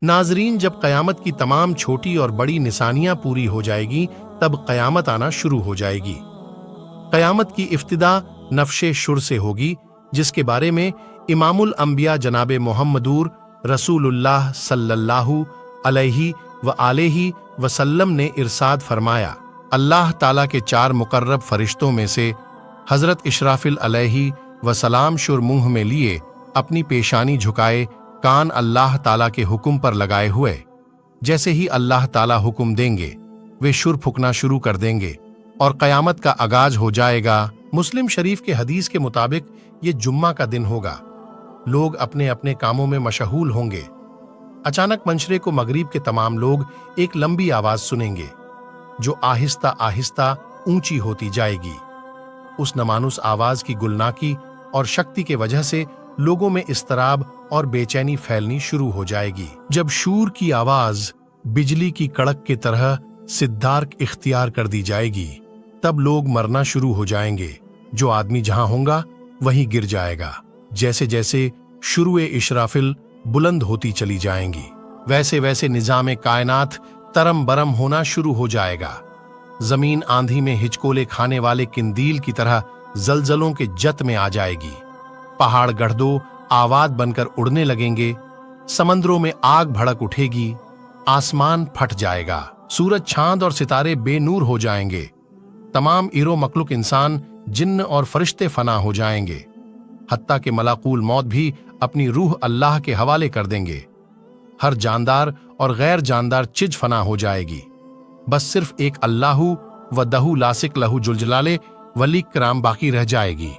नाजरीन, जब क़यामत की तमाम छोटी और बड़ी निशानियां पूरी हो जाएगी तब क़यामत आना शुरू हो जाएगी। क़यामत की इफ्तिदा नफ्शे शुर से होगी, जिसके बारे में इमामुल अंबिया जनाब मोहम्मदूर रसूलुल्लाह सल्लल्लाहु अलैहि व आलिहि वसल्लम ने इरशाद फरमाया, अल्लाह ताला के 4 मुकर्रब फरिश्तों में से हज़रत इशराफिल अलैहि वसलाम शुर मुंह में लिए अपनी पेशानी झुकाए, कान अल्लाह ताला के हुक्म पर लगाए हुए, जैसे ही अल्लाह ताला हुक्म देंगे वे शुर फूकना शुरू कर देंगे और क़यामत का आगाज हो जाएगा। मुस्लिम शरीफ के हदीस के मुताबिक ये जुम्मा का दिन होगा। लोग अपने अपने कामों में मशगूल होंगे। अचानक मंशरे को मगरिब के तमाम लोग एक लंबी आवाज सुनेंगे जो आहिस्ता आहिस्ता ऊंची होती जाएगी। उस नमानुस आवाज की गुलनाकी और शक्ति के वजह से लोगों में इस्तराब और बेचैनी फैलनी शुरू हो जाएगी। जब शूर की आवाज बिजली की कड़क की तरह सिद्धार्क इख्तियार कर दी जाएगी, तब लोग मरना शुरू हो जाएंगे। जो आदमी जहां होगा वहीं गिर जाएगा। जैसे जैसे शुरुए इशराफिल बुलंद होती चली जाएंगी, वैसे वैसे निजाम कायनात तरम बरम होना शुरू हो जाएगा। जमीन आंधी में हिचकोले खाने वाले किंदील की तरह जलजलों के जत में आ जाएगी। पहाड़ गढ़दो आवाज बनकर उड़ने लगेंगे। समंदरों में आग भड़क उठेगी। आसमान फट जाएगा। सूरज, चांद और सितारे बेनूर हो जाएंगे। तमाम इरो मखलूक, इंसान, जिन्न और फरिश्ते फना हो जाएंगे। हत्ता के मलाकुल मौत भी अपनी रूह अल्लाह के हवाले कर देंगे। हर जानदार और गैर जानदार चीज फना हो जाएगी। बस सिर्फ एक अल्लाहु व दहु लासिक लहु जुलजलाले वली कराम बाकी रह जाएगी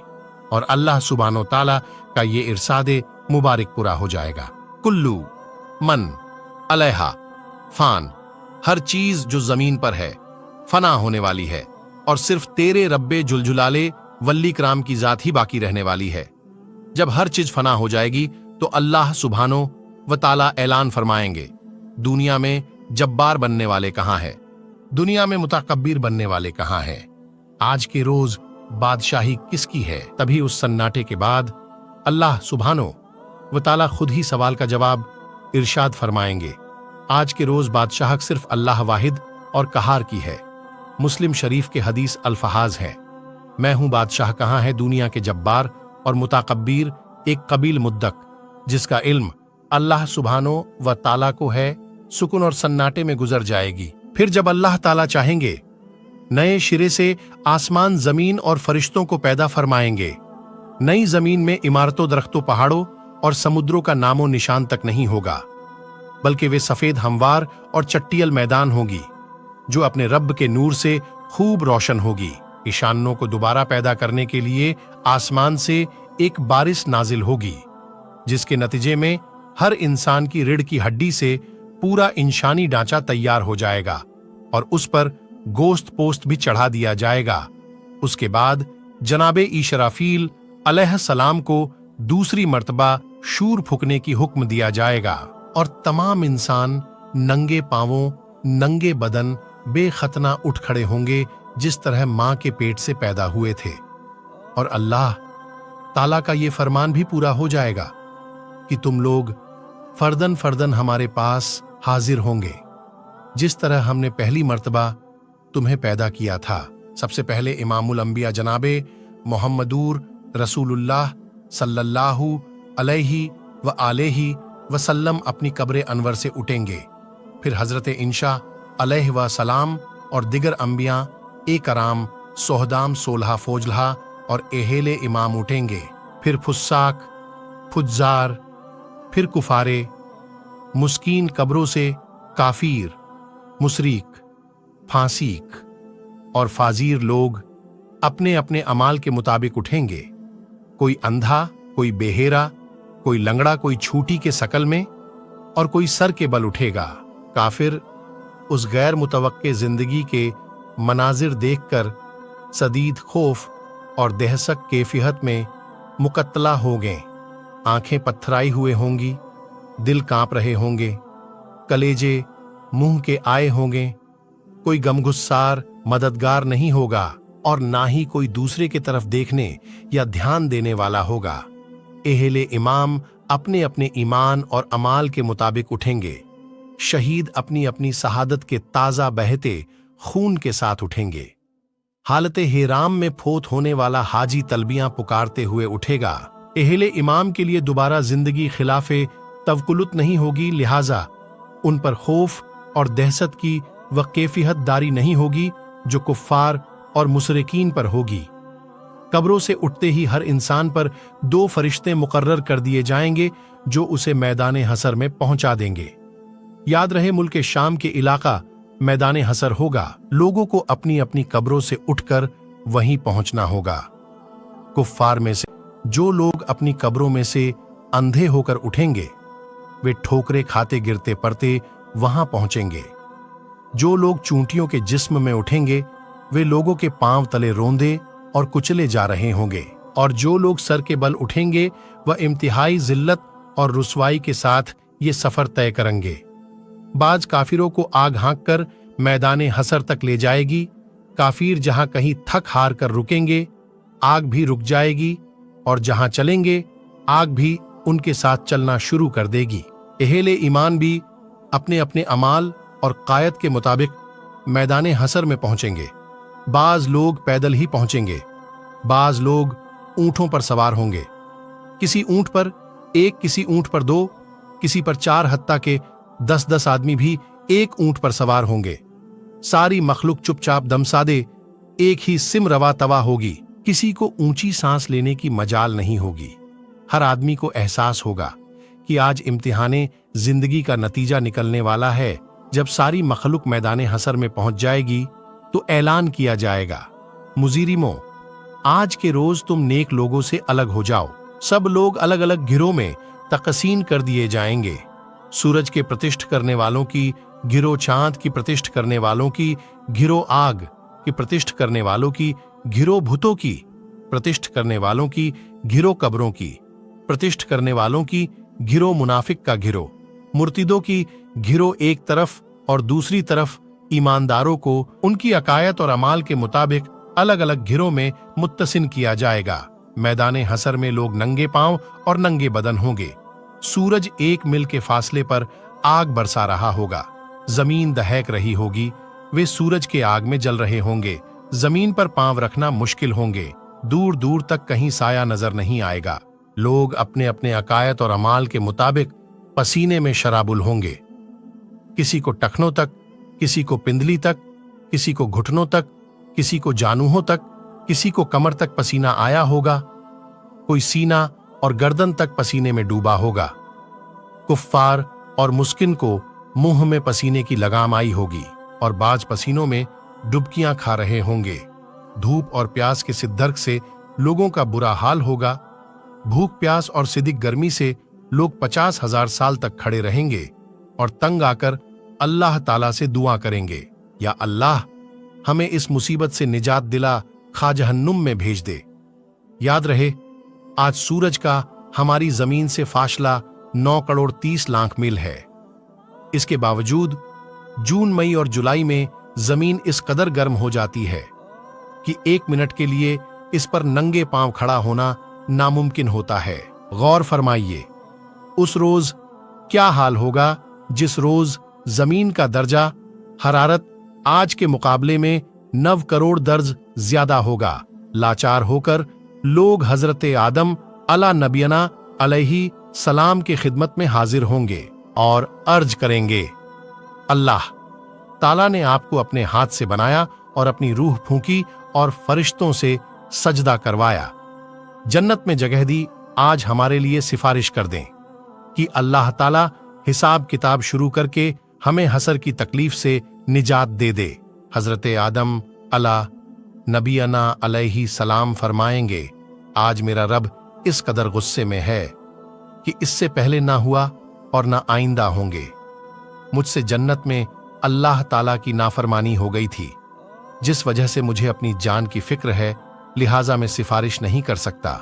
और अल्लाह सुब्हानो ताला का ये इरसादे मुबारक पूरा हो जाएगा। कुल्लू मन अलैहा फान, हर चीज जो जमीन पर है फना होने वाली है और सिर्फ तेरे रब्बे जुलजुलाले वल्ली कराम की जात ही बाकी रहने वाली है। जब हर चीज फना हो जाएगी तो अल्लाह सुब्हानो व ताला ऐलान फरमाएंगे, दुनिया में जब्बार बनने वाले कहां हैं? दुनिया में मुतकब्बिर बनने वाले कहां हैं? आज के रोज बादशाही किसकी है? तभी उस सन्नाटे के बाद अल्लाह सुब्हानो व ताला खुद ही सवाल का जवाब इरशाद फरमाएंगे, आज के रोज बादशाह सिर्फ अल्लाह वाहिद और कहार की है। मुस्लिम शरीफ के हदीस अल्फहाज है, मैं हूं बादशाह, कहां है दुनिया के जब्बार और मुतकब्बिर? एक कबील मुद्दक जिसका इल्म अल्लाह सुब्हानो व ताला को है, सुकून और सन्नाटे में गुजर जाएगी। फिर जब अल्लाह ताला चाहेंगे नए सिरे से आसमान, जमीन और फरिश्तों को पैदा फरमाएंगे। नई जमीन में इमारतों, दरख्तों, पहाड़ों और समुद्रों का नामो निशान तक नहीं होगा, बल्कि वे सफेद हमवार और चट्टियल मैदान होगी जो अपने रब के नूर से खूब रोशन होगी। ईशानों को दोबारा पैदा करने के लिए आसमान से एक बारिश नाजिल होगी, जिसके नतीजे में हर इंसान की रीढ़ की हड्डी से पूरा इंसानी ढांचा तैयार हो जाएगा और उस पर गोश्त पोस्त भी चढ़ा दिया जाएगा। उसके बाद जनाबे इशराफील अलैहिस्सलाम को दूसरी मर्तबा शूर फूकने की हुक्म दिया जाएगा और तमाम इंसान नंगे पांवों, नंगे बदन, बेखतना उठ खड़े होंगे जिस तरह मां के पेट से पैदा हुए थे। और अल्लाह ताला का ये फरमान भी पूरा हो जाएगा कि तुम लोग फर्दन फर्दन हमारे पास हाजिर होंगे, जिस तरह हमने पहली मर्तबा तुम्हें पैदा किया था। सबसे पहले इमामुल अंबिया जनाबे मोहम्मदूर रसूलुल्लाह सल्लल्लाहु अलैहि व आलिहि वसल्लम अपनी कब्र अनवर से उठेंगे। फिर हजरत इंशा अलैहि व सलाम और दिगर अंबिया एकराम, सोहदाम, सोलहा, फोजलहा और एहेले इमाम उठेंगे। फिर फुस्साक, फुज्जार, फिर कुफारे, मुस्कीन कब्रों से काफिर, मुशरिक, फासीक और फाजीर लोग अपने अपने अमाल के मुताबिक उठेंगे। कोई अंधा, कोई बेहेरा, कोई लंगड़ा, कोई छूटी के शकल में और कोई सर के बल उठेगा। काफिर उस गैर मुतवक्के जिंदगी के मनाजिर देखकर सदीद खौफ और दहशत कैफियत में मुकत्तला होंगे। आंखें पत्थराई हुए होंगी, दिल कांप रहे होंगे, कलेजे मुंह के आए होंगे। कोई गमगुस्सार मददगार नहीं होगा और ना ही कोई दूसरे की तरफ देखने या ध्यान देने वाला होगा। एहले इमाम अपने अपने ईमान और अमाल के मुताबिक उठेंगे। शहीद अपनी अपनी शहादत के ताज़ा बहते खून के साथ उठेंगे। हालत हेराम में फोत होने वाला हाजी तलबियां पुकारते हुए उठेगा। एहले इमाम के लिए दोबारा जिंदगी खिलाफे तवकुलुत नहीं होगी, लिहाजा उन पर खौफ और दहशत की व कैफियत दारी नहीं होगी जो कुफ्फार और मुशरिकीन पर होगी। कब्रों से उठते ही हर इंसान पर 2 फरिश्ते मुकर्रर कर दिए जाएंगे जो उसे मैदान हसर में पहुंचा देंगे। याद रहे, मुल्क शाम के इलाका मैदान हसर होगा। लोगों को अपनी अपनी कब्रों से उठकर वहीं पहुंचना होगा। कुफ्फार में से जो लोग अपनी कब्रों में से अंधे होकर उठेंगे वे ठोकरे खाते गिरते पड़ते वहां पहुंचेंगे। जो लोग चूंटियों के जिस्म में उठेंगे वे लोगों के पांव तले रोंदे और कुचले जा रहे होंगे, और जो लोग सर के बल उठेंगे वह इंतहाई जिल्लत और रुसवाई के साथ ये सफर तय करेंगे। बाज काफिरों को आग हाँक कर मैदान हसर तक ले जाएगी। काफिर जहां कहीं थक हार कर रुकेंगे आग भी रुक जाएगी, और जहां चलेंगे आग भी उनके साथ चलना शुरू कर देगी। एहले ईमान भी अपने अपने अमाल और कायद के मुताबिक मैदान हसर में पहुंचेंगे। बाज लोग पैदल ही पहुंचेंगे, बाज लोग ऊंटों पर सवार होंगे। किसी ऊंट पर 1, किसी ऊंट पर 2, किसी पर 4, हत्ता के 10-10 आदमी भी एक ऊंट पर सवार होंगे। सारी मखलूक चुपचाप दमसादे एक ही सिम रवा तवा होगी। किसी को ऊंची सांस लेने की मजाल नहीं होगी। हर आदमी को एहसास होगा कि आज इम्तिहाने जिंदगी का नतीजा निकलने वाला है। जब सारी मखलूक मैदान हसर में पहुंच जाएगी तो ऐलान किया जाएगा, मुजीरिमो, आज के रोज तुम नेक लोगों से अलग हो जाओ। सब लोग अलग अलग गिरोह में तकसीम कर दिए जाएंगे। सूरज के प्रतिष्ठ करने वालों की गिरोह, चांद की प्रतिष्ठ करने वालों की गिरोह, आग की प्रतिष्ठ करने वालों की गिरोह, भूतों की प्रतिष्ठ करने वालों की गिरोह, कब्रों की प्रतिष्ठ करने वालों की गिरोह, मुनाफिक का गिरोह, मुर्तिदों की गिरोह एक तरफ और दूसरी तरफ ईमानदारों को उनकी अकायत और अमाल के मुताबिक अलग अलग गिरोह में मुत्तसिन किया जाएगा। मैदान हसर में लोग नंगे पांव और नंगे बदन होंगे। सूरज 1 मील के फासले पर आग बरसा रहा होगा। जमीन दहक रही होगी। वे सूरज के आग में जल रहे होंगे। जमीन पर पांव रखना मुश्किल होंगे। दूर दूर तक कहीं साया नजर नहीं आएगा। लोग अपने अपने अकायत और अमाल के मुताबिक पसीने में शराबुल होंगे। किसी को टखनों तक, किसी को पिंदली तक, किसी को घुटनों तक, किसी को जानूहों तक, किसी को कमर तक पसीना आया होगा। कोई सीना और गर्दन तक पसीने में डूबा होगा। कुफ्फार और मुस्किन को मुंह में पसीने की लगाम आई होगी और बाज पसीनों में डुबकियां खा रहे होंगे। धूप और प्यास के सिद्धर्क से लोगों का बुरा हाल होगा। भूख, प्यास और सिदिक गर्मी से लोग 50,000 साल तक खड़े रहेंगे और तंग आकर अल्लाह ताला से दुआ करेंगे, या अल्लाह हमें इस मुसीबत से निजात दिला, खा जहन्नुम में भेज दे। याद रहे, आज सूरज का हमारी जमीन से फासला 9 करोड़ 30 लाख मील है। इसके बावजूद जून, मई और जुलाई में जमीन इस कदर गर्म हो जाती है कि 1 मिनट के लिए इस पर नंगे पांव खड़ा होना नामुमकिन होता है। गौर फरमाइए, उस रोज क्या हाल होगा जिस रोज जमीन का दर्जा हरारत आज के मुकाबले में 9 करोड़ दर्ज ज्यादा होगा। लाचार होकर लोग हजरत आदम अला नबियना अलैहि सलाम की खिदमत में हाजिर होंगे और अर्ज करेंगे, अल्लाह ताला ने आपको अपने हाथ से बनाया और अपनी रूह फूंकी और फरिश्तों से सजदा करवाया। जन्नत में जगह दी, आज हमारे लिए सिफारिश कर दें कि अल्लाह ताला हिसाब किताब शुरू करके हमें हसर की तकलीफ से निजात दे दे। हजरत आदम अला नबियना अलैहि सलाम फरमाएंगे, आज मेरा रब इस कदर गुस्से में है कि इससे पहले ना हुआ और ना आइंदा होंगे। मुझसे जन्नत में अल्लाह ताला की नाफरमानी हो गई थी, जिस वजह से मुझे अपनी जान की फिक्र है, लिहाजा मैं सिफारिश नहीं कर सकता।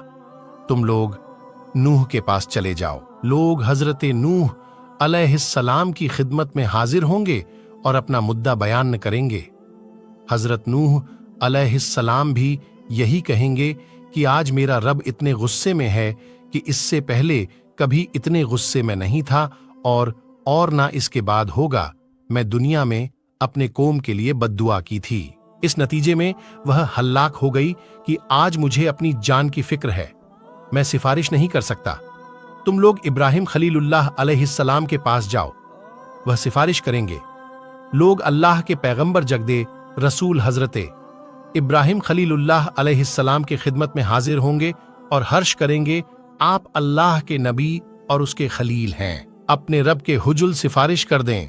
तुम लोग नूह के पास चले जाओ। लोग हजरत नूह अलैहिस्सलाम की खिदमत में हाजिर होंगे और अपना मुद्दा बयान करेंगे। हजरत नूह अलैहिस्सलाम भी यही कहेंगे कि आज मेरा रब इतने गुस्से में है कि इससे पहले कभी इतने गुस्से में नहीं था और उम्मीद है कि आइंदा भी गुस्से में नहीं आएगा। लोग हजरत नूह अलैहिस्सलाम और ना इसके बाद होगा। मैं दुनिया में अपने कौम के लिए बद्दुआ की थी। इस नतीजे में वह हल्लाक हो गई कि आज मुझे अपनी जान की फिक्र है, मैं सिफारिश नहीं कर सकता। तुम लोग इब्राहिम खलीलुल्लाह अलैहिस्सलाम के पास जाओ, वह सिफारिश करेंगे। लोग अल्लाह के पैगंबर जगदे रसूल हजरते इब्राहिम खलीलुल्लाह अलैहिस्सलाम की खिदमत में हाजिर होंगे और हर्ष करेंगे, आप अल्लाह के नबी और उसके खलील हैं, अपने रब के हुजुल सिफारिश कर दें।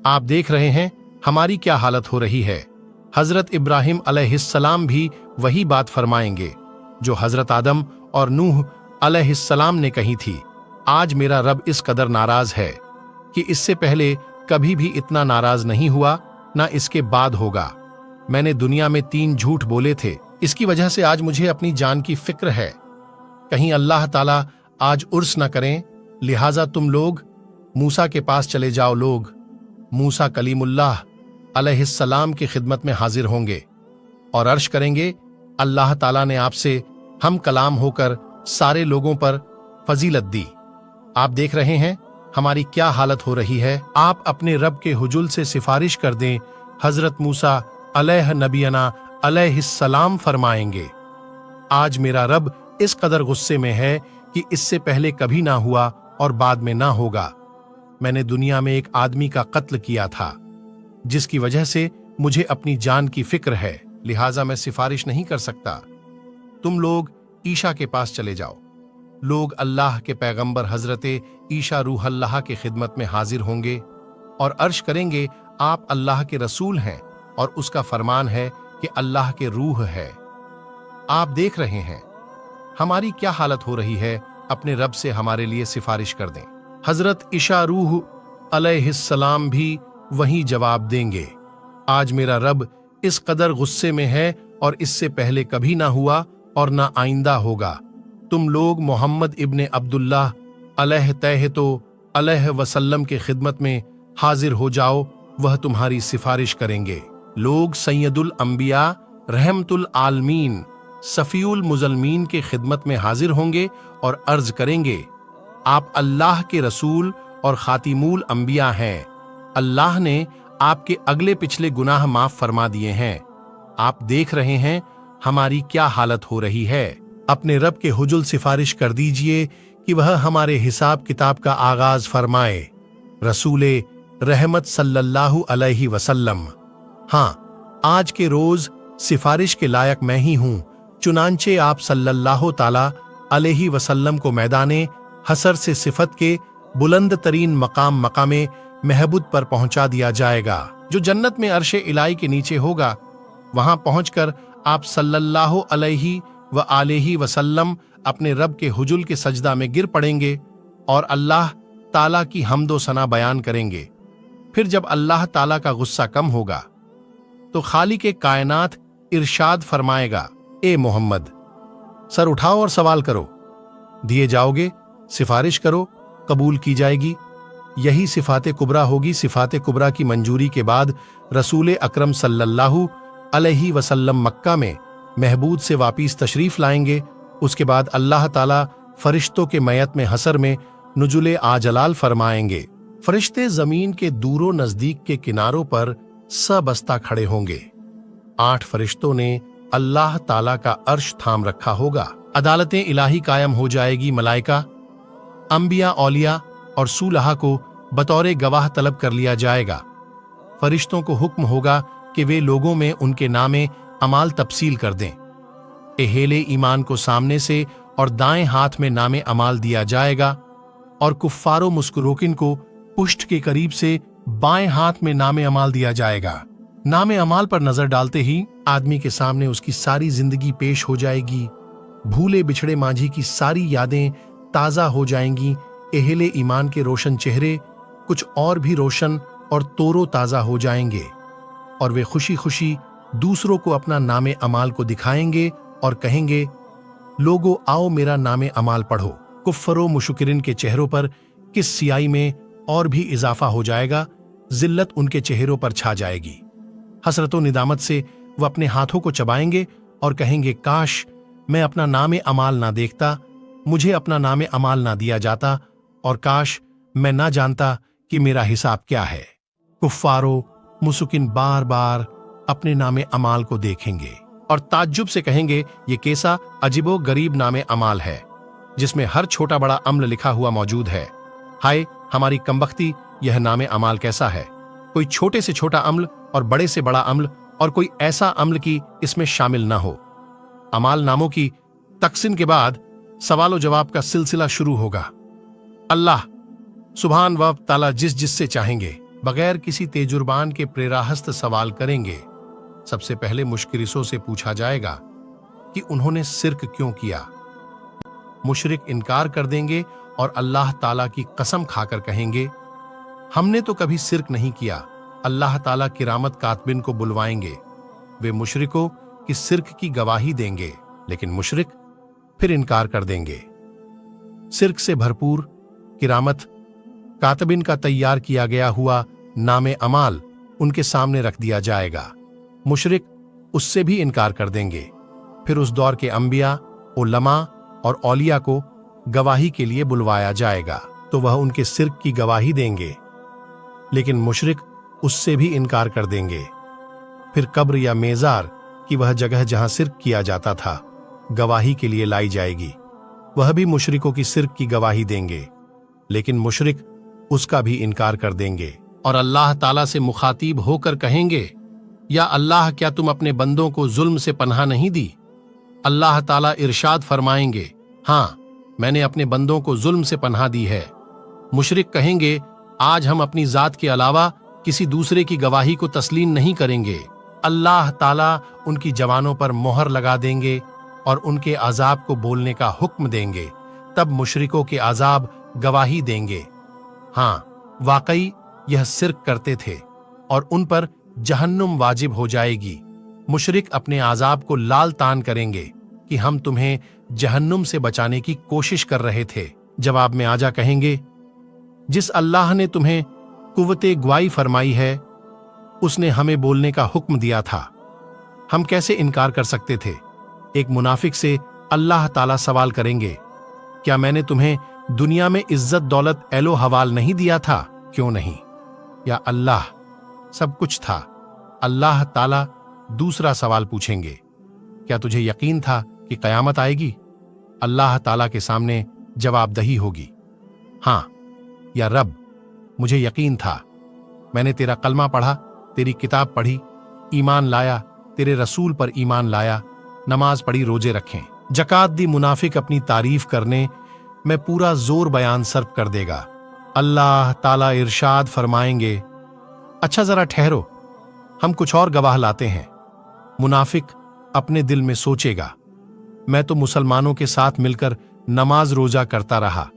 आप देख रहे हैं हमारी क्या हालत हो रही है। हजरत इब्राहिम अलैहिस्सलाम भी वही बात फरमाएंगे जो हजरत आदम और नूह अलैहिस्सलाम ने कही थी। आज मेरा रब इस कदर नाराज है कि इससे पहले कभी भी इतना नाराज नहीं हुआ, ना इसके बाद होगा। मैंने दुनिया में 3 झूठ बोले थे, इसकी वजह से आज मुझे अपनी जान की फिक्र है। कहीं अल्लाह ताला आज उर्स न करें, लिहाजा तुम लोग मूसा के पास चले जाओ। लोग मूसा कलीमुल्लाह अलैहिस्सलाम की खिदमत में हाजिर होंगे और अर्श करेंगे, अल्लाह ताला ने आपसे हम कलाम होकर सारे लोगों पर फजीलत दी। आप देख रहे हैं हमारी क्या हालत हो रही है। आप अपने रब के हुजुल से सिफारिश कर दें। हजरत मूसा अलैह नबीना अलैहिस्सलाम फरमाएंगे, आज मेरा रब इस कदर गुस्से में है कि इससे पहले कभी ना हुआ और बाद में ना होगा। मैंने दुनिया में एक आदमी का कत्ल किया था जिसकी वजह से मुझे अपनी जान की फिक्र है, लिहाजा मैं सिफारिश नहीं कर सकता। तुम लोग ईशा के पास चले जाओ। लोग अल्लाह के पैगंबर हजरते ईशा रूहल्लाह की खिदमत में हाजिर होंगे और अर्श करेंगे, आप अल्लाह के रसूल हैं और उसका फरमान है कि अल्लाह के रूह है। आप देख रहे हैं हमारी क्या हालत हो रही है, अपने रब से हमारे लिए सिफारिश कर दें। हजरत ईशा रूह अलैहिस्सलाम भी वही जवाब देंगे, आज मेरा रब इस कदर गुस्से में है और इससे पहले कभी ना हुआ और ना आइंदा होगा। तुम लोग मोहम्मद इब्ने अब्दुल्लाह अलैहि वसल्लम के खिदमत में हाजिर हो जाओ, वह तुम्हारी सिफारिश करेंगे। लोग सैयदुल अंबिया रहमतुल आलमीन सफीउल मुजलमीन के खिदमत में हाजिर होंगे और अर्ज करेंगे, आप अल्लाह के रसूल और खातिमुल अंबिया हैं। अल्लाह ने आपके अगले पिछले गुनाह माफ फरमा दिए हैं। आप देख रहे हैं हमारी क्या हालत हो रही है। अपने रब के हुजुल सिफारिश कर दीजिए कि वह हमारे हिसाब किताब का आगाज फरमाए। रसूले रहमत सल्लल्लाहु अलैहि वसल्लम, हाँ, आज के रोज सिफारिश के लायक मैं ही हूं। चुनांचे आप सल्लल्लाहु ताला अलैहि वसल्लम को मैदाने हसर से सिफत के बुलंद तरीन मकामे महबूद पर पहुंचा दिया जाएगा, जो जन्नत में अर्शे इलाही के नीचे होगा। वहां पहुंचकर आप सल्लल्लाहु अलैहि व आलिहि वसल्लम अपने रब के हुजुल के सजदा में गिर पड़ेंगे और अल्लाह ताला की हम्दो सना बयान करेंगे। फिर जब अल्लाह ताला का गुस्सा कम होगा तो खालिक कायनात इरशाद फरमाएगा, ए मोहम्मद, सर उठाओ और सवाल करो, दिए जाओगे, सिफारिश करो, कबूल की जाएगी। यही सिफाते कुबरा होगी। सिफाते कुबरा की मंजूरी के बाद रसूल अकरम सल्लल्लाहु अलैहि वसल्लम मक्का में महबूद से वापिस तशरीफ लाएंगे। उसके बाद अल्लाह ताला फरिश्तों के मयत में हसर में नुजुले आजलाल फरमाएंगे। फरिश्ते जमीन के दूरो नजदीक के किनारों पर सबस्ता खड़े होंगे। 8 फरिश्तों ने अल्लाह ताला का अर्श थाम रखा होगा। अदालतें इलाही कायम हो जाएगी। मलाइका, अंबिया, औलिया और सूलहा को बतौर गवाह तलब कर लिया जाएगा। फरिश्तों को हुक्म होगा कि वे लोगों में उनके नामे अमाल तफसील कर दें। एहेले ईमान को सामने से और दाएं हाथ में नामे अमाल दिया जाएगा और कुफ्फारो मुस्कुरोकिन को पुष्ट के करीब से बाएं हाथ में नामे अमाल दिया जाएगा। नामे अमाल पर नजर डालते ही आदमी के सामने उसकी सारी जिंदगी पेश हो जाएगी। भूले बिछड़े मांझी की सारी यादें ताजा हो जाएंगी। एहले ईमान के रोशन चेहरे कुछ और भी रोशन और तोरो ताजा हो जाएंगे और वे खुशी खुशी दूसरों को अपना नामे अमाल को दिखाएंगे और कहेंगे, लोगो आओ मेरा नामे अमाल पढ़ो। कुफ्फरो मुशकिरिन के चेहरों पर किस सियाई में और भी इजाफा हो जाएगा। जिल्लत उनके चेहरों पर छा जाएगी। हसरतो निदामत से वह अपने हाथों को चबाएंगे और कहेंगे, काश मैं अपना नामे अमाल ना देखता, मुझे अपना नामे अमाल ना दिया जाता, और काश मैं ना जानता कि मेरा हिसाब क्या है। कुफ्फारो मुसुकिन बार बार अपने नामे अमाल को देखेंगे और ताज्जुब से कहेंगे, ये कैसा अजीबो गरीब नामे अमाल है जिसमें हर छोटा बड़ा अम्ल लिखा हुआ मौजूद है। हाय हमारी कमबख्ती, यह नामे अमाल कैसा है। कोई छोटे से छोटा अम्ल और बड़े से बड़ा अम्ल और कोई ऐसा अम्ल की इसमें शामिल ना हो। अमाल नामों की तकसीम के बाद सवाल जवाब का सिलसिला शुरू होगा। अल्लाह सुभान व ताला जिससे चाहेंगे बगैर किसी तेजुर्बान के प्रेराहस्त सवाल करेंगे। सबसे पहले मुशकिरिसों से पूछा जाएगा कि उन्होंने शिर्क क्यों किया। मुशरिक इनकार कर देंगे और अल्लाह ताला की कसम खाकर कहेंगे, हमने तो कभी शिर्क नहीं किया। अल्लाह ताला किरामत कातबिन को बुलवाएंगे, वे मुशरिकों की शिर्क की गवाही देंगे, लेकिन मुशरिक फिर इनकार कर देंगे। शिर्क से भरपूर किरामत कातबिन का तैयार किया गया हुआ नामे अमाल उनके सामने रख दिया जाएगा। मुशरिक उससे भी इनकार कर देंगे। फिर उस दौर के अंबिया, उलमा और औलिया को गवाही के लिए बुलवाया जाएगा, तो वह उनके शिर्क की गवाही देंगे, लेकिन मुशरिक उससे भी इनकार कर देंगे। फिर कब्र या मेजार की वह जगह जहां शिर्क किया जाता था गवाही के लिए लाई जाएगी। वह भी मुशरिकों की शिर्क की गवाही देंगे, लेकिन मुशरिक उसका भी इनकार कर देंगे और अल्लाह ताला से मुखातिब होकर कहेंगे, या अल्लाह क्या तुम अपने बंदों को जुल्म से पनाह नहीं दी। अल्लाह ताला इरशाद फरमाएंगे, हाँ मैंने अपने बंदों को जुल्म से पनाह दी है। मुशरिक कहेंगे, आज हम अपनी जात के अलावा किसी दूसरे की गवाही को तस्लीम नहीं करेंगे। अल्लाह ताला उनकी जवानों पर मोहर लगा देंगे और उनके अजाब को बोलने का हुक्म देंगे। तब मुशरिकों के अजाब गवाही देंगे, हाँ वाकई यह शिर्क करते थे और उन पर जहन्नुम वाजिब हो जाएगी। मुशरिक अपने आजाब को लाल तान करेंगे कि हम तुम्हें जहन्नुम से बचाने की कोशिश कर रहे थे। जवाब में आजा कहेंगे, जिस अल्लाह ने तुम्हें कुव्वते ग्वाही फरमाई है उसने हमें बोलने का हुक्म दिया था, हम कैसे इनकार कर सकते थे। एक मुनाफिक से अल्लाह ताला सवाल करेंगे, क्या मैंने तुम्हें दुनिया में इज्जत दौलत एलो हवाल नहीं दिया था, क्यों नहीं। या अल्लाह सब कुछ था। अल्लाह ताला दूसरा सवाल पूछेंगे, क्या तुझे यकीन था कि कयामत आएगी। अल्लाह ताला के सामने जवाबदही होगी, हाँ या रब मुझे यकीन था, मैंने तेरा कलमा पढ़ा, तेरी किताब पढ़ी, ईमान लाया, तेरे रसूल पर ईमान लाया, नमाज पढ़ी, रोजे रखें, जकात दी। मुनाफिक अपनी तारीफ करने में पूरा जोर बयान सर्फ कर देगा। अल्लाह ताला इरशाद फरमाएंगे, अच्छा जरा ठहरो, हम कुछ और गवाह लाते हैं। मुनाफिक अपने दिल में सोचेगा, मैं तो मुसलमानों के साथ मिलकर नमाज रोजा करता रहा,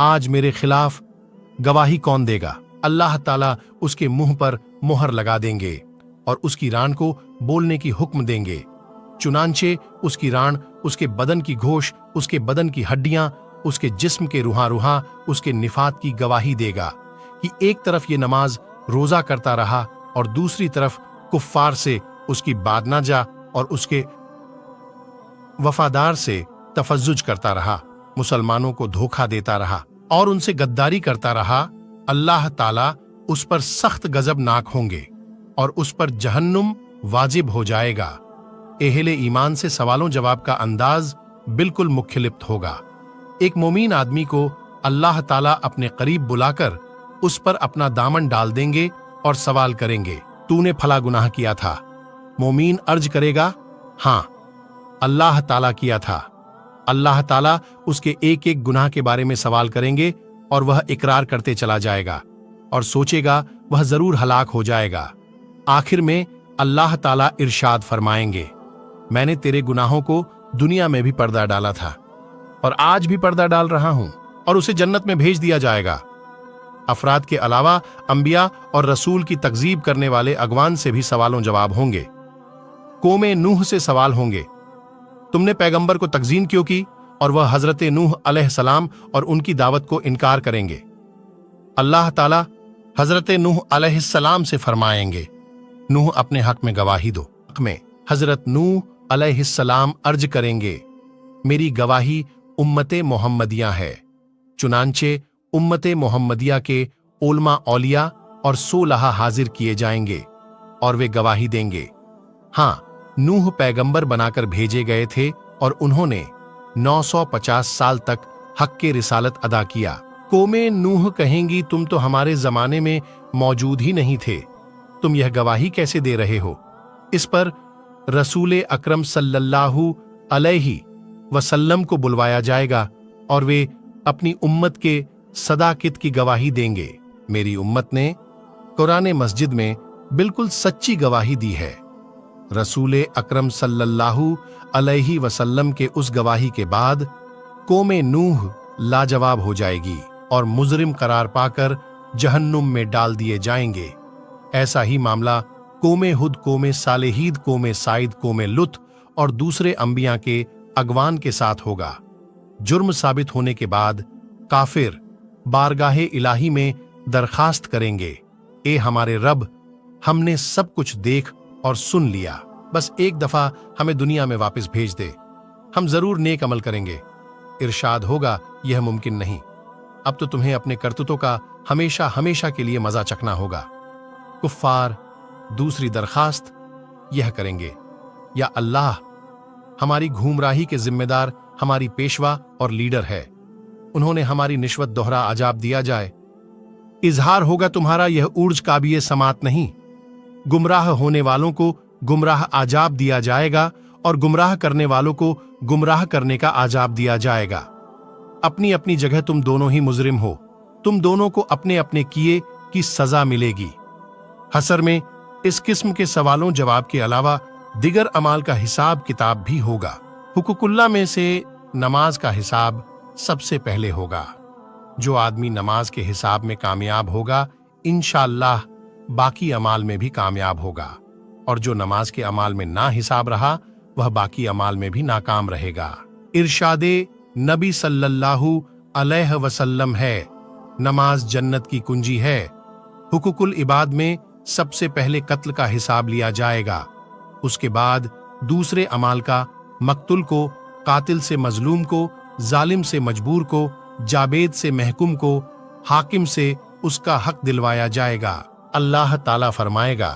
आज मेरे खिलाफ गवाही कौन देगा। अल्लाह ताला उसके मुंह पर मोहर लगा देंगे और उसकी रान को बोलने की हुक्म देंगे। चुनांचे उसकी रान, उसके बदन की घोष, उसके बदन की हड्डियां, उसके जिस्म के रूहां उसके निफात की गवाही देगा कि एक तरफ ये नमाज रोजा करता रहा और दूसरी तरफ कुफ्फार से उसकी बादनाजा और उसके वफादार से तफज्जुज करता रहा, मुसलमानों को धोखा देता रहा और उनसे गद्दारी करता रहा। अल्लाह ताला उस पर सख्त गजबनाक होंगे और उस पर जहन्नुम वाजिब हो जाएगा। एहले ईमान से सवालों जवाब का अंदाज बिल्कुल मुख्तलिफ होगा। एक मोमीन आदमी को अल्लाह ताला अपने करीब बुलाकर उस पर अपना दामन डाल देंगे और सवाल करेंगे, तूने फला गुनाह किया था। मोमीन अर्ज करेगा, हाँ अल्लाह ताला किया था। अल्लाह ताला उसके एक एक गुनाह के बारे में सवाल करेंगे और वह इकरार करते चला जाएगा और सोचेगा वह जरूर हलाक हो जाएगा। आखिर में अल्लाह ताला इरशाद फरमाएंगे, मैंने तेरे गुनाहों को दुनिया में भी पर्दा डाला था और आज भी पर्दा डाल रहा हूं, और उसे जन्नत में भेज दिया जाएगा। अफराद के अलावा अंबिया और रसूल की तकजीब करने वाले अगवान से भी सवालों जवाब होंगे। कौमे नूह से सवाल होंगे, तुमने पैगंबर को तकजीम क्यों की, और वह हजरत नूह अलैहिस्सलाम और उनकी दावत को इनकार करेंगे। अल्लाह ताला हजरत नूह अलैहिस्सलाम से फरमाएंगे, नूह अपने हक में गवाही दो। में हजरत नूह अलैहिस्सलाम अर्ज करेंगे, मेरी गवाही उम्मते मोहम्मदिया है। चुनांचे उम्मते मोहम्मदिया के उलमा औलिया और 16 हाजिर किए जाएंगे और वे गवाही देंगे। हाँ, नूह पैगंबर बनाकर भेजे गए थे और उन्होंने 950 साल तक हक के रिसालत अदा किया। कौमे नूह कहेंगी, तुम तो हमारे जमाने में मौजूद ही नहीं थे, तुम यह गवाही कैसे दे रहे हो? इस पर रसूल अकरम सल्लल्लाहु अलैहि वसल्लम को बुलवाया जाएगा और वे अपनी उम्मत के सदाकित की गवाही देंगे। मेरी उम्मत ने कुरान मस्जिद में बिल्कुल सच्ची गवाही दी है। रसूल अकरम सल्लल्लाहु अलैहि वसल्लम के उस गवाही के बाद कौमे नूह लाजवाब हो जाएगी और मुजरिम करार पाकर जहन्नुम में डाल दिए जाएंगे। ऐसा ही मामला कौमे हुद, कौमे सालेहीद, कौमे साइद, कौमे लुत और दूसरे अंबिया के अगवान के साथ होगा। जुर्म साबित होने के बाद काफिर बारगाहे इलाही में दरखास्त करेंगे, ए हमारे रब, हमने सब कुछ देख और सुन लिया, बस एक दफा हमें दुनिया में वापस भेज दे, हम जरूर नेक अमल करेंगे। इरशाद होगा, यह मुमकिन नहीं, अब तो तुम्हें अपने करतूतों का हमेशा हमेशा के लिए मजा चखना होगा। कुफ्फार दूसरी दरखास्त यह करेंगे, या अल्लाह, हमारी घूमराही के जिम्मेदार हमारी पेशवा और लीडर है, उन्होंने हमारी निश्वत दोहरा अजाब दिया जाए। इजहार होगा तुम्हारा यह उर्ज काबिए समात नहीं, गुमराह होने वालों को गुमराह आजाब दिया जाएगा और गुमराह करने वालों को गुमराह करने का आजाब दिया जाएगा। अपनी अपनी जगह तुम दोनों ही मुजरिम हो, तुम दोनों को अपने अपने किए की सजा मिलेगी। हसर में इस किस्म के सवालों जवाब के अलावा दिगर अमाल का हिसाब किताब भी होगा। हुकुकुल्ला में से नमाज का हिसाब सबसे पहले होगा। जो आदमी नमाज के हिसाब में कामयाब होगा, इंशाअल्लाह बाकी अमाल में भी कामयाब होगा, और जो नमाज के अमाल में ना हिसाब रहा वह बाकी अमाल में भी नाकाम रहेगा। इरशादे नबी सल्लल्लाहु अलैहि वसल्लम है, नमाज जन्नत की कुंजी है। हुकुकुल इबाद में सबसे पहले कत्ल का हिसाब लिया जाएगा, उसके बाद दूसरे अमाल का, मक्तुल को, कातिल से मजलूम को, जालिम से मजबूर को, जाबेद से महकुम को, हाकिम से उसका हक दिलवाया जाएगा। अल्लाह ताला फरमाएगा,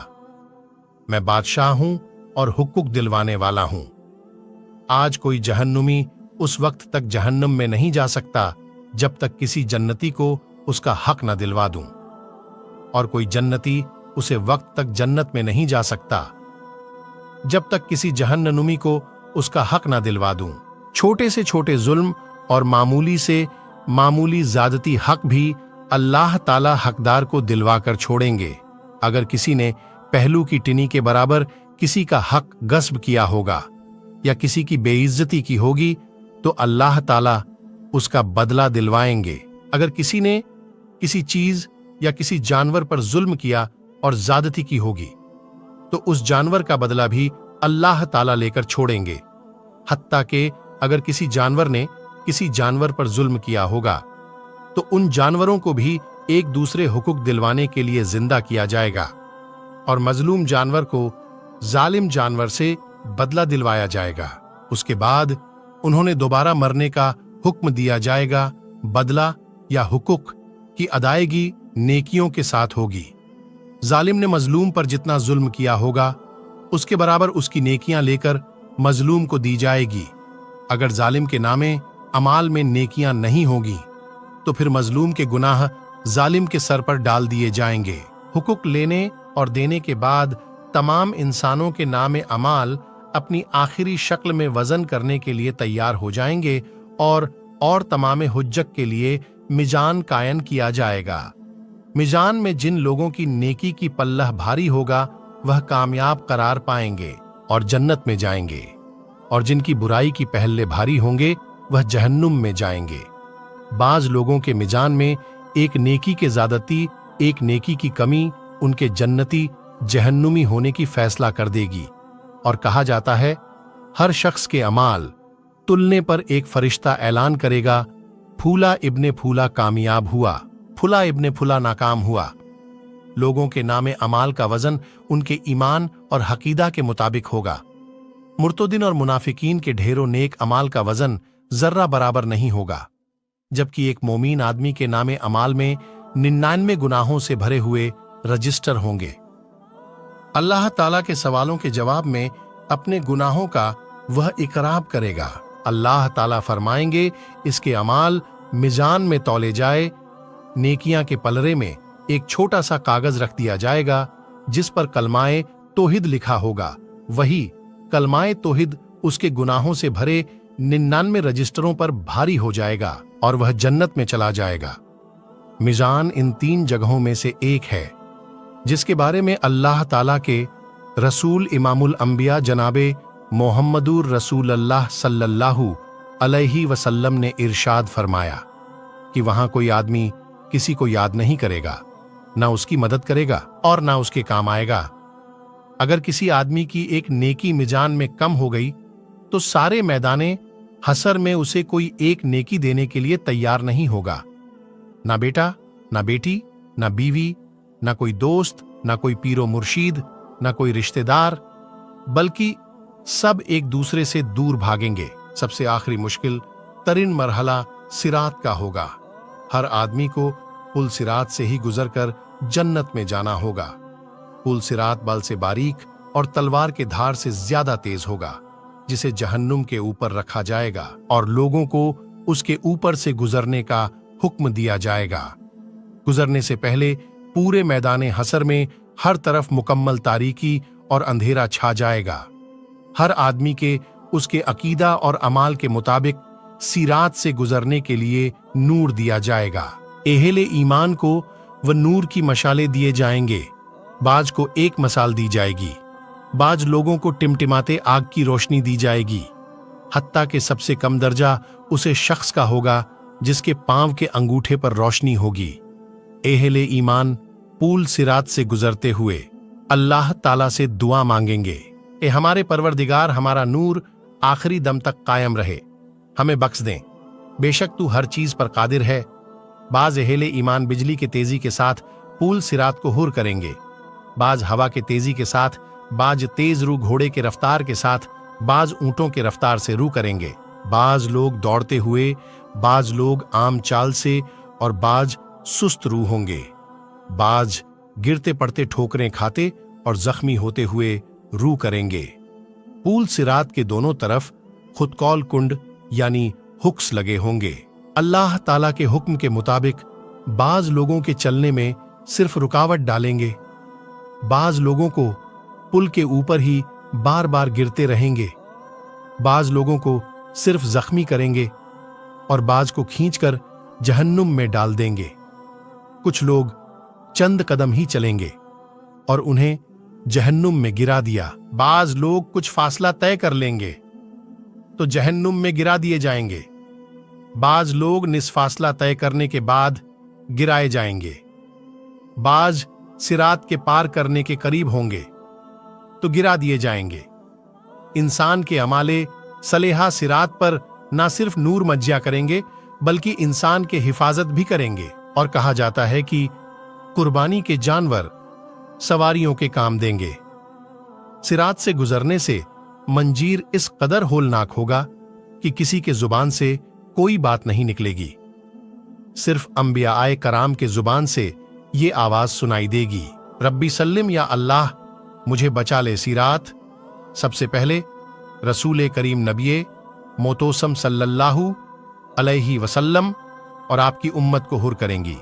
मैं बादशाह हूं और हुक्क दिलवाने वाला हूं। आज कोई जहन्नुमी उस वक्त तक जहन्नम में नहीं जा सकता जब तक किसी जन्नती को उसका हक न दिलवा दूं, और कोई जन्नती उसे वक्त तक जन्नत में नहीं जा सकता जब तक किसी जहन्नुमी को उसका हक न दिलवा दूं। छोटे से छोटे जुल्म और मामूली से मामूली ज्यादती हक भी अल्लाह ताला हकदार को दिलवा कर छोड़ेंगे। अगर किसी ने पहलू की टिनी के बराबर किसी का हक गस्ब किया होगा या किसी की बेइज्जती की होगी तो अल्लाह ताला उसका बदला दिलवाएंगे। अगर किसी ने किसी चीज या किसी जानवर पर जुल्म किया और ज्यादती की होगी तो उस जानवर का बदला भी अल्लाह ताला लेकर छोड़ेंगे। हत्ता के अगर किसी जानवर ने किसी जानवर पर जुल्म किया होगा तो उन जानवरों को भी एक दूसरे हुकूक दिलवाने के लिए जिंदा किया जाएगा और मजलूम जानवर को जालिम जानवर से बदला दिलवाया जाएगा। उसके बाद उन्होंने दोबारा मरने का हुक्म दिया जाएगा। बदला या हुकूक की अदायगी नेकियों के साथ होगी। जालिम ने मजलूम पर जितना जुल्म किया होगा उसके बराबर उसकी नेकियां लेकर मजलूम को दी जाएगी। अगर जालिम के नामे अमाल में नेकियां नहीं होगी तो फिर मजलूम के गुनाह जालिम के सर पर डाल दिए जाएंगे। हुकूक लेने और देने के बाद तमाम इंसानों के नामे अमाल अपनी आखिरी शक्ल में वजन करने के लिए तैयार हो जाएंगे और तमाम हुज्जत के लिए मिजान कायम किया जाएगा। मिजान में जिन लोगों की नेकी की पल्लह भारी होगा वह कामयाब करार पाएंगे और जन्नत में जाएंगे, और जिनकी बुराई की पहले भारी होंगे वह जहन्नुम में जाएंगे। बाज लोगों के मिजान में एक नेकी के ज्यादती, एक नेकी की कमी उनके जन्नती जहन्नुमी होने की फैसला कर देगी। और कहा जाता है हर शख्स के अमाल तुलने पर एक फरिश्ता ऐलान करेगा, फूला इब्ने फूला कामयाब हुआ, फुला इब्ने फुला नाकाम हुआ। लोगों के नामे अमाल का वजन उनके ईमान और हकीदा के मुताबिक होगा। मुर्तदिन और मुनाफिकीन के ढेरों नेक अमाल का वजन जर्रा बराबर नहीं होगा, जबकि एक मोमीन आदमी के नामे अमाल में 99 गुनाहों से भरे हुए रजिस्टर होंगे। अल्लाह ताला के सवालों के जवाब में अपने गुनाहों का वह इकरार करेगा। अल्लाह ताला फरमाएंगे, इसके अमाल मिजान में तौले जाए। नेकियां के पलरे में एक छोटा सा कागज रख दिया जाएगा जिस पर कलमाए तौहीद लिखा होगा। वही कलमाए तौहीद उसके गुनाहों से भरे 99 रजिस्टरों पर भारी हो जाएगा और वह जन्नत में चला जाएगा। मिजान इन 3 जगहों में से एक है जिसके बारे में अल्लाह ताला के रसूल इमामुल अंबिया जनाबे मोहम्मदुर रसूलुल्लाह सल्लल्लाहु अलैहि वसल्लम ने इरशाद फरमाया कि वहां कोई आदमी किसी को याद नहीं करेगा, ना उसकी मदद करेगा और ना उसके काम आएगा। अगर किसी आदमी की एक नेकी मिजान में कम हो गई तो सारे मैदाने हसर में उसे कोई एक नेकी देने के लिए तैयार नहीं होगा। ना बेटा, ना बेटी, ना बीवी, ना कोई दोस्त, ना कोई पीरो मुर्शीद, ना कोई रिश्तेदार, बल्कि सब एक दूसरे से दूर भागेंगे। सबसे आखिरी मुश्किल तरीन मरहला सिरात का होगा। हर आदमी को पुल सिरात से ही गुजरकर जन्नत में जाना होगा। पुल सिरात बल से बारीक और तलवार के धार से ज्यादा तेज होगा, जिसे जहन्नुम के ऊपर रखा जाएगा और लोगों को उसके ऊपर से गुजरने का हुक्म दिया जाएगा। गुजरने से पहले पूरे मैदाने हसर में हर तरफ मुकम्मल तारीकी और अंधेरा छा जाएगा। हर आदमी के उसके अकीदा और अमाल के मुताबिक सिरात से गुजरने के लिए नूर दिया जाएगा। एहले ईमान को वह नूर की मशाले दिए जाएंगे। बाज को एक मसाल दी जाएगी, बाज लोगों को टिमटिमाते आग की रोशनी दी जाएगी। हत्ता के सबसे कम दर्जा उसे शख्स का होगा जिसके पांव के अंगूठे पर रोशनी होगी। एहले ईमान पूल सिरात से गुजरते हुए अल्लाह ताला से दुआ मांगेंगे, ए हमारे परवरदिगार, हमारा नूर आखिरी दम तक कायम रहे, हमें बख्श दें, बेशक तू हर चीज पर कादिर है। बाज एहले ईमान बिजली के तेजी के साथ पूल सिरात को हुर करेंगे, बाज हवा के तेजी के साथ, बाज तेज रू घोड़े के रफ्तार के साथ, बाज ऊंटों के रफ्तार से रू करेंगे। बाज लोग दौड़ते हुए, बाज लोग आम चाल से और बाज सुस्त रू होंगे। बाज गिरते पड़ते ठोकरें खाते और जख्मी होते हुए रू करेंगे। पूल सिरात के दोनों तरफ खुदकौल कुंड यानी हुक्स लगे होंगे। अल्लाह ताला के हुक्म के मुताबिक बाज लोगों के चलने में सिर्फ रुकावट डालेंगे, बाज लोगों को पुल के ऊपर ही बार बार गिरते रहेंगे, बाज लोगों को सिर्फ जख्मी करेंगे और बाज को खींचकर जहन्नुम में डाल देंगे। कुछ लोग चंद कदम ही चलेंगे और उन्हें जहन्नुम में गिरा दिया। बाज लोग कुछ फासला तय कर लेंगे तो जहन्नुम में गिरा दिए जाएंगे। बाज लोग निस्फासला तय करने के बाद गिराए जाएंगे। बाज सिरात के पार करने के करीब होंगे तो गिरा दिए जाएंगे। इंसान के अमाले सलेहा सिरात पर ना सिर्फ नूर मज्जा करेंगे बल्कि इंसान के हिफाजत भी करेंगे। और कहा जाता है कि कुर्बानी के जानवर सवारियों के काम देंगे। सिरात से गुजरने से मंजीर इस कदर होलनाक होगा कि किसी के जुबान से कोई बात नहीं निकलेगी। सिर्फ अंबियाए कराम के जुबान से ये आवाज सुनाई देगी, रब्बी सल्लिम या अल्लाह, मुझे बचा ले सिरात। सबसे पहले रसूल करीम नबी मोतोसम सल्लल्लाहु अलैहि वसल्लम और आपकी उम्मत को हुर करेंगी।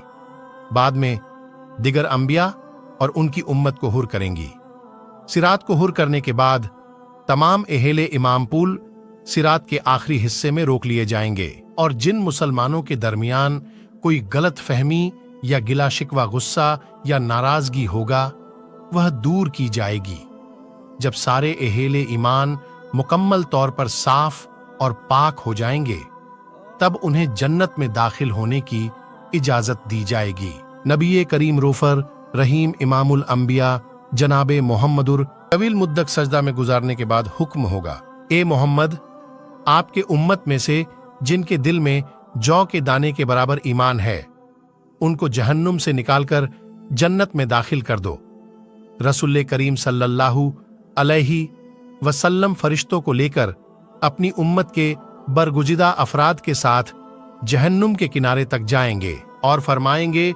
बाद में दिगर अंबिया और उनकी उम्मत को हुर करेंगी। सिरात को हुर करने के बाद तमाम एहले इमाम पुल सिरात के आखिरी हिस्से में रोक लिए जाएंगे और जिन मुसलमानों के दरमियान कोई गलत फहमी या गिला शिकवा, गुस्सा या नाराजगी होगा वह दूर की जाएगी। जब सारे एहले ईमान मुकम्मल तौर पर साफ और पाक हो जाएंगे तब उन्हें जन्नत में दाखिल होने की इजाजत दी जाएगी। नबी करीम रोफर रहीम इमामुल अंबिया जनाबे मोहम्मदुर तवील मुद्दत सजदा में गुजारने के बाद हुक्म होगा, ए मोहम्मद, आपके उम्मत में से जिनके दिल में जौ के दाने के बराबर ईमान है उनको जहन्नुम से निकालकर जन्नत में दाखिल कर दो। रसूल करीम सल्लल्लाहु अलैहि वसल्लम फरिश्तों को लेकर अपनी उम्मत के बरगुजिदा अफराद के साथ जहन्नुम के किनारे तक जाएंगे और फरमाएंगे,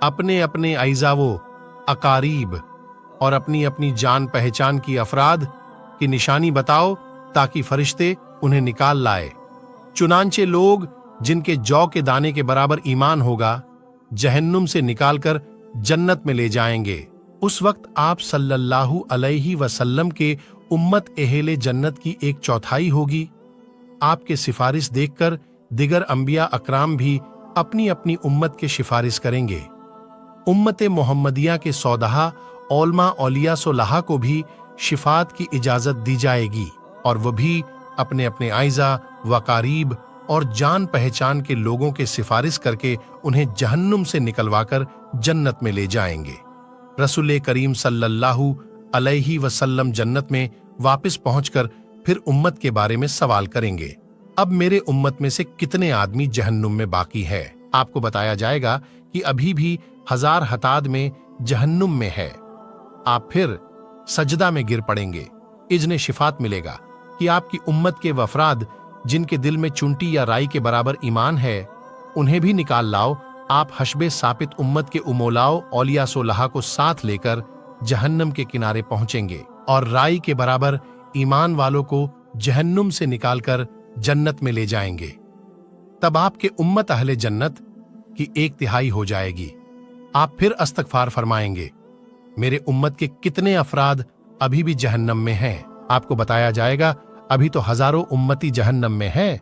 अपने अपने अइज़ावो अकारीब और अपनी अपनी जान पहचान की अफराद की निशानी बताओ ताकि फरिश्ते उन्हें निकाल लाए। चुनांचे लोग जिनके जौ के दाने के बराबर ईमान होगा जहन्नुम से निकालकर जन्नत में ले जाएंगे। उस वक्त आप सल्लल्लाहु अलैहि वसल्लम के उम्मत अहले जन्नत की 1/4 होगी। आपके सिफारिश देखकर दिगर अंबिया अकराम भी अपनी अपनी उम्मत के सिफारिश करेंगे। उम्मत मोहम्मदिया के सौदहा औलमा औलिया सोलहा को भी शिफात की इजाजत दी जाएगी और वह भी अपने अपने आइज़ा वकारीब और जान पहचान के लोगों के सिफारिश करके उन्हें जहन्नुम से निकलवाकर जन्नत में ले जाएंगे। रसूल करीम सल्लल्लाहु अलैहि वसल्लम जन्नत में वापस पहुंचकर फिर उम्मत के बारे में सवाल करेंगे, अब मेरे उम्मत में से कितने आदमी जहन्नुम में बाकी है? आपको बताया जाएगा कि अभी भी 1000 हताद में जहन्नुम में है। आप फिर सजदा में गिर पड़ेंगे। इज़्ने शिफात मिलेगा कि आपकी उम्मत के वफराद जिनके दिल में चुंटी या राई के बराबर ईमान है उन्हें भी निकाल लाओ। आप हशबे सापित उम्मत के उमोलाओ औलिया सोलहा को साथ लेकर जहन्नम के किनारे पहुंचेंगे और राई के बराबर ईमान वालों को जहन्नुम से निकालकर जन्नत में ले जाएंगे। तब आपके उम्मत अहले जन्नत की 1/3 हो जाएगी। आप फिर इस्तगफार फरमाएंगे, मेरे उम्मत के कितने अफराद अभी भी जहन्नम में हैं? आपको बताया जाएगा अभी तो हजारों उम्मती जहन्नम में हैं।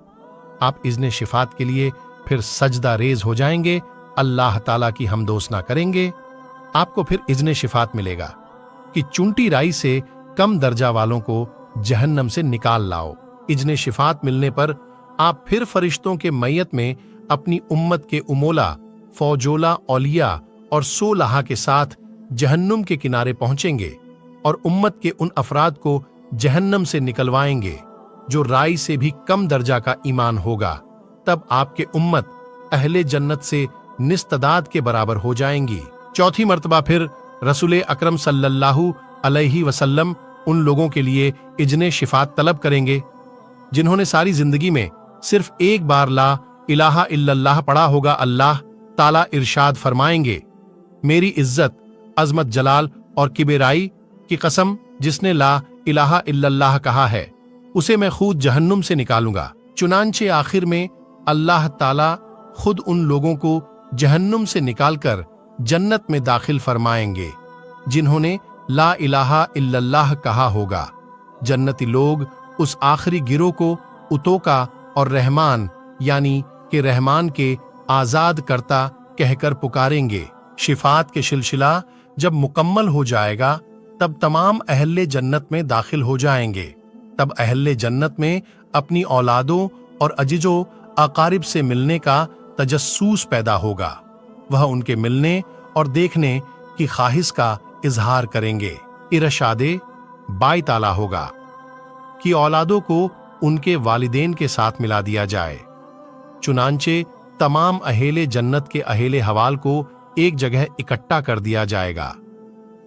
आप इज़्ने शिफात के लिए फिर सजदा रेज हो जाएंगे, अल्लाह ताला की हमदोसना करेंगे। आपको फिर इज़्ने शिफात मिलेगा कि चुंटी राई से कम दर्जा वालों को जहन्नम से निकाल लाओ। इज़्ने शिफात मिलने पर आप फिर फरिश्तों के मैयत में अपनी उम्मत के उमोला, फौजोला औलिया और सोलहा के साथ जहन्नुम के किनारे पहुंचेंगे और उम्मत के उन अफराद को जहन्नम से निकलवाएंगे जो राई से भी कम दर्जा का ईमान होगा। तब आपके उम्मत अहले जन्नत से निस्तदाद के बराबर हो जाएंगी। चौथी मर्तबा फिर रसूल अकरम सल्लल्लाहु अलैहि वसल्लम उन लोगों के लिए इज़्ने शिफात तलब करेंगे जिन्होंने सारी जिंदगी में सिर्फ एक बार ला इलाहा इल्लल्लाह पढ़ा होगा। अल्लाह ताला इरशाद फरमाएंगे, मेरी इज्जत, अजमत, जलाल और किबराई की कसम, जिसने ला इलाहा इल्लल्लाह कहा है उसे मैं खुद जहन्नुम से निकालूंगा। चुनांचे आखिर में अल्लाह ताला खुद उन लोगों को जहन्नुम से निकालकर जन्नत में दाखिल फरमाएंगे जिन्होंने ला इलाहा इल्लल्लाह कहा होगा। जन्नती लोग उस आखिरी गिरोह को उतोका और रहमान यानी कि रहमान के आजाद करता कहकर पुकारेंगे। शिफात के सिलसिला जब मुकम्मल हो जाएगा तब तमाम अहले जन्नत में दाखिल हो जाएंगे। तब अहले जन्नत में अपनी औलादों और अजीजों अकारिब से मिलने का तजस्सूस पैदा होगा। वह उनके मिलने और देखने की ख्वाहिश का इजहार करेंगे। इरशादे बाई ताला होगा कि औलादों को उनके वालिदैन के साथ मिला दिया जाए। चुनांचे तमाम अहेले जन्नत के अहेले हवाल को एक जगह इकट्ठा कर दिया जाएगा।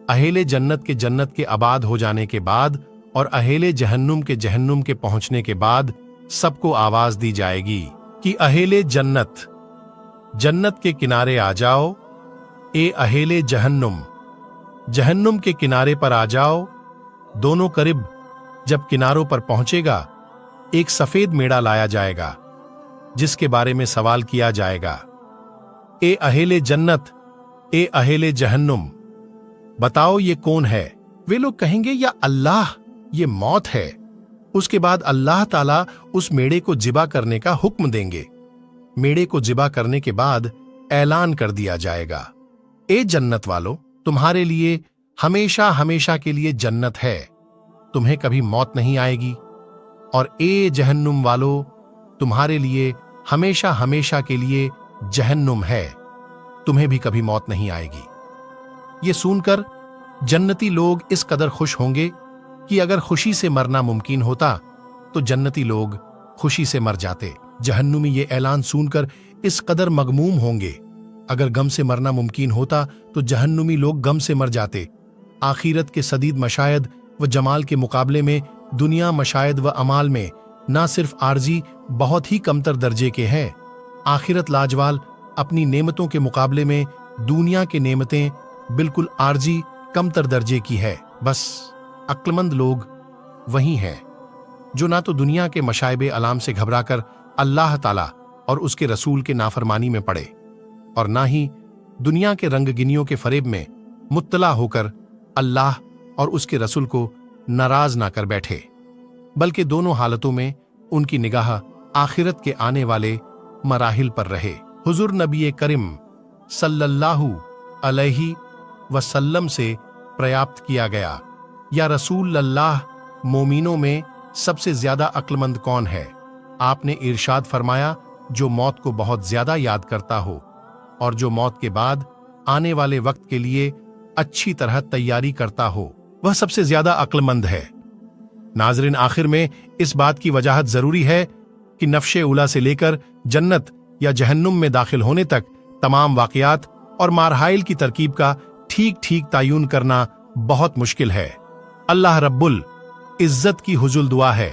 अहेले जन्नत के आबाद हो जाने के बाद और अहेले जहन्नुम के पहुंचने के बाद सबको आवाज दी जाएगी कि अहेले जन्नत, जन्नत के किनारे आ जाओ। ए अहेले जहन्नुम, जहन्नुम के किनारे पर आ जाओ। दोनों करीब जब किनारों पर पहुंचेगा एक सफेद मेढ़ा लाया जाएगा जिसके बारे में सवाल किया जाएगा, ए अहेले जन्नत, ए अहेले जहन्नुम, बताओ ये कौन है? वे लोग कहेंगे, या अल्लाह, ये मौत है। उसके बाद अल्लाह ताला उस मेढ़े को जिबा करने का हुक्म देंगे। मेढ़े को जिबा करने के बाद ऐलान कर दिया जाएगा, ए जन्नत वालों, तुम्हारे लिए हमेशा हमेशा के लिए जन्नत है, तुम्हें कभी मौत नहीं आएगी। और ए जहन्नुम वालों, तुम्हारे लिए हमेशा हमेशा के लिए जहन्नुम है, तुम्हें भी कभी मौत नहीं आएगी। ये सुनकर जन्नती लोग इस कदर खुश होंगे कि अगर खुशी से मरना मुमकिन होता तो जन्नती लोग खुशी से मर जाते। जहन्नुमी ये ऐलान सुनकर इस कदर मगमूम होंगे, अगर गम से मरना मुमकिन होता तो जहन्नुमी लोग गम से मर जाते। आखिरत के सदीद मशायद व जमाल के मुकाबले में दुनिया मशायद व अमाल में ना सिर्फ आर्जी बहुत ही कमतर दर्जे के हैं, आखिरत लाजवाल अपनी नेमतों के मुकाबले में दुनिया की नेमतें बिल्कुल आर्जी कमतर दर्जे की है। बस अक्लमंद लोग वही हैं जो ना तो दुनिया के मशाइबे अलाम से घबराकर अल्लाह ताला और उसके रसूल के नाफरमानी में पड़े, और ना ही दुनिया के रंगगिनियों के फरेब में मुत्तला होकर अल्लाह और उसके रसूल को नाराज ना कर बैठे, बल्कि दोनों हालतों में उनकी निगाह आखिरत के आने वाले मराहिल पर रहे। हुजूर नबी करीम सल्लल्लाहु अलैहि वसल्लम से प्रयाप्त किया गया, या रसूल अल्लाह, मोमिनों में सबसे ज्यादा अक्लमंद कौन है? आपने इरशाद फरमाया, जो मौत को बहुत ज्यादा याद करता हो और जो मौत के बाद आने वाले वक्त के लिए अच्छी तरह तैयारी करता हो, वह सबसे ज्यादा अक्लमंद है। नाज़रीन, आखिर में इस बात की वजाहत जरूरी है कि नफ्शे उला से लेकर जन्नत या जहन्नुम में दाखिल होने तक तमाम वाक़यात और मारहाइल की तरकीब का ठीक ठीक तायुन करना बहुत मुश्किल है। अल्लाह रब्बुल इज्जत की हुजुल दुआ है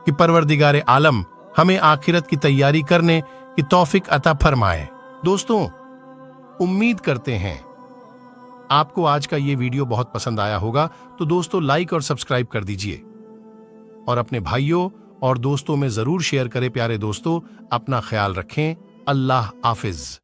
कि परवरदिगार आलम हमें आखिरत की तैयारी करने की तौफीक अता फरमाए। दोस्तों, उम्मीद करते हैं आपको आज का ये वीडियो बहुत पसंद आया होगा, तो दोस्तों लाइक और सब्सक्राइब कर दीजिए और अपने भाइयों और दोस्तों में जरूर शेयर करें। प्यारे दोस्तों, अपना ख्याल रखें। अल्लाह हाफिज।